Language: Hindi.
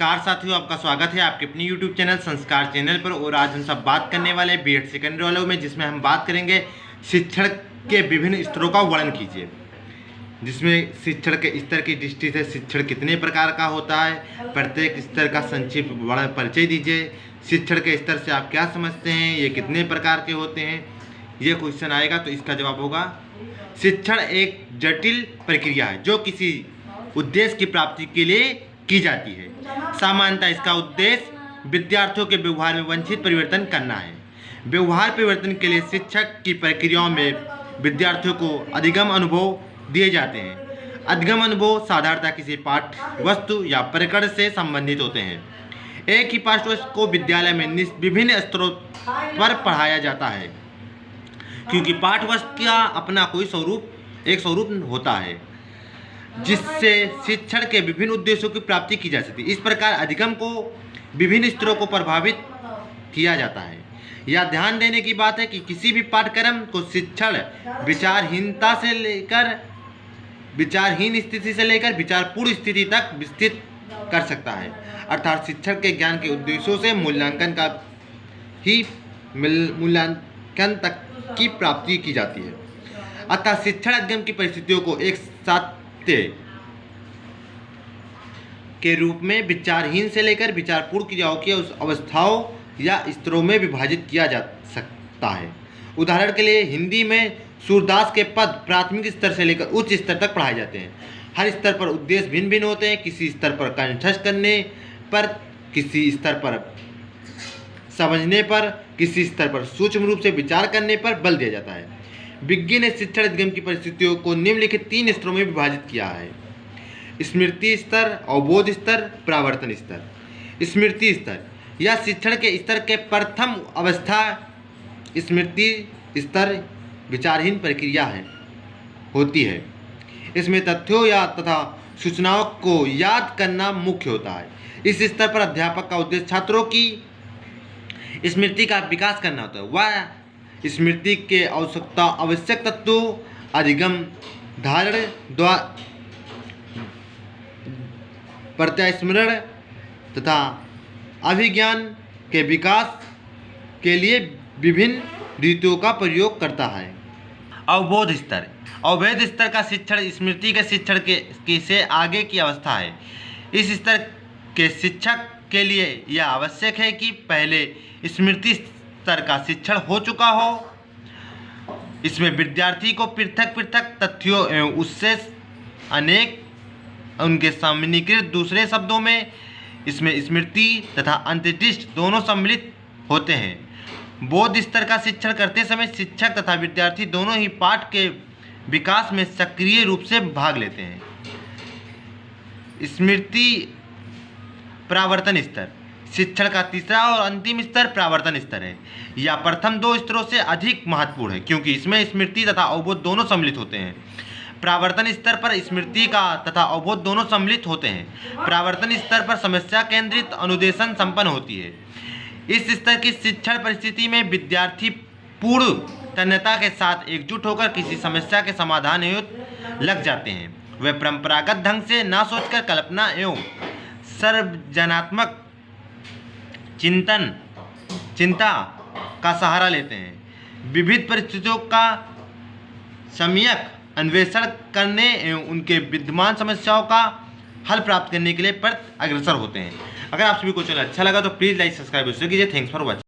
नमस्कार साथियों, आपका स्वागत है आपके अपनी YouTube चैनल संस्कार चैनल पर। और आज हम सब बात करने वाले हैं बीएड सेकेंडरी वालों में, जिसमें हम बात करेंगे शिक्षण के विभिन्न स्तरों का वर्णन कीजिए। जिसमें शिक्षण के स्तर की दृष्टि से शिक्षण कितने प्रकार का होता है, प्रत्येक स्तर का संक्षिप्त वर्णन परिचय दीजिए। शिक्षण के स्तर से आप क्या समझते हैं, ये कितने प्रकार के होते हैं, ये क्वेश्चन आएगा तो इसका जवाब होगा शिक्षण एक जटिल प्रक्रिया है जो किसी उद्देश्य की प्राप्ति के लिए की जाती है। सामान्यतः इसका उद्देश्य विद्यार्थियों के व्यवहार में वांछित परिवर्तन करना है। व्यवहार परिवर्तन के लिए शिक्षक की प्रक्रियाओं में विद्यार्थियों को अधिगम अनुभव दिए जाते हैं। अधिगम अनुभव साधारणतः किसी पाठ वस्तु या प्रकरण से संबंधित होते हैं। एक ही पाठ्य वस्तु को विद्यालय में विभिन्न स्तरों पर पढ़ाया जाता है, क्योंकि पाठ्य वस्तु का अपना कोई स्वरूप होता है जिससे शिक्षण के विभिन्न उद्देश्यों की प्राप्ति की जा सकती है। इस प्रकार अधिगम को विभिन्न स्तरों को प्रभावित किया जाता है। यह ध्यान देने की बात है कि किसी भी पाठ्यक्रम को शिक्षण विचारहीन स्थिति से लेकर विचारपूर्ण स्थिति तक विस्तृत कर सकता है। अर्थात शिक्षण के ज्ञान के उद्देश्यों से मूल्यांकन तक की प्राप्ति की जाती है। अतः शिक्षण अधिगम की परिस्थितियों को एक साथ के रूप में विचारहीन से लेकर विचारपूर्ण क्रियाओं की अवस्थाओं या स्तरों में विभाजित किया जा सकता है। उदाहरण के लिए हिंदी में सूरदास के पद प्राथमिक स्तर से लेकर उच्च स्तर तक पढ़ाए जाते हैं। हर स्तर पर उद्देश्य भिन्न भिन्न होते हैं। किसी स्तर पर कंठस्थ करने पर, किसी स्तर पर समझने पर, किसी स्तर पर सूक्ष्म रूप से विचार करने पर बल दिया जाता है। विज्ञान ने शिक्षण अधिगम की परिस्थितियों को निम्नलिखित 3 स्तरों में विभाजित किया है: स्मृति स्तर, अवबोध स्तर, प्रावर्तन स्तर। स्मृति स्तर यह शिक्षण के स्तर के प्रथम अवस्था। स्मृति स्तर विचारहीन प्रक्रिया होती है। इसमें तथ्यों तथा सूचनाओं को याद करना मुख्य होता है। इस स्तर पर अध्यापक का उद्देश्य छात्रों की स्मृति का विकास करना होता है। वह स्मृति के आवश्यक तत्वों, अधिगम, धारण, प्रत्यास्मरण तथा अभिज्ञान के विकास के लिए विभिन्न रीतियों का प्रयोग करता है। अवबोध स्तर अवबोध स्तर का शिक्षण स्मृति के शिक्षण के से आगे की अवस्था है। इस स्तर के शिक्षक के लिए यह आवश्यक है कि पहले स्मृति स्तर का शिक्षण हो चुका हो। इसमें विद्यार्थी को पृथक पृथक तथ्यों एवं उससे अनेक उनके सामान्यीकृत दूसरे शब्दों में इसमें स्मृति तथा अंतर्दृष्टि दोनों सम्मिलित होते हैं। बोध स्तर का शिक्षण करते समय शिक्षक तथा विद्यार्थी दोनों ही पाठ के विकास में सक्रिय रूप से भाग लेते हैं। स्मृति प्रावर्तन स्तर शिक्षण का तीसरा और अंतिम स्तर प्रावर्तन स्तर है। यह प्रथम 2 स्तरों से अधिक महत्वपूर्ण है, क्योंकि इसमें स्मृति तथा अवबोध दोनों सम्मिलित होते हैं। प्रावर्तन स्तर पर स्मृति का तथा अवबोध दोनों सम्मिलित होते हैं। प्रावर्तन स्तर पर समस्या केंद्रित अनुदेशन संपन्न होती है। इस स्तर की शिक्षण परिस्थिति में विद्यार्थी पूर्ण तन्यता के साथ एकजुट होकर किसी समस्या के समाधान हेतु लग जाते हैं। वे परंपरागत ढंग से ना सोचकर कल्पना एवं सर्वजनात्मक चिंता का सहारा लेते हैं। विविध परिस्थितियों का सम्यक अन्वेषण करने एवं उनके विद्यमान समस्याओं का हल प्राप्त करने के लिए अग्रसर होते हैं। अगर आप सभी को चैनल अच्छा लगा तो प्लीज़ लाइक सब्सक्राइब कीजिए। Thanks for watching.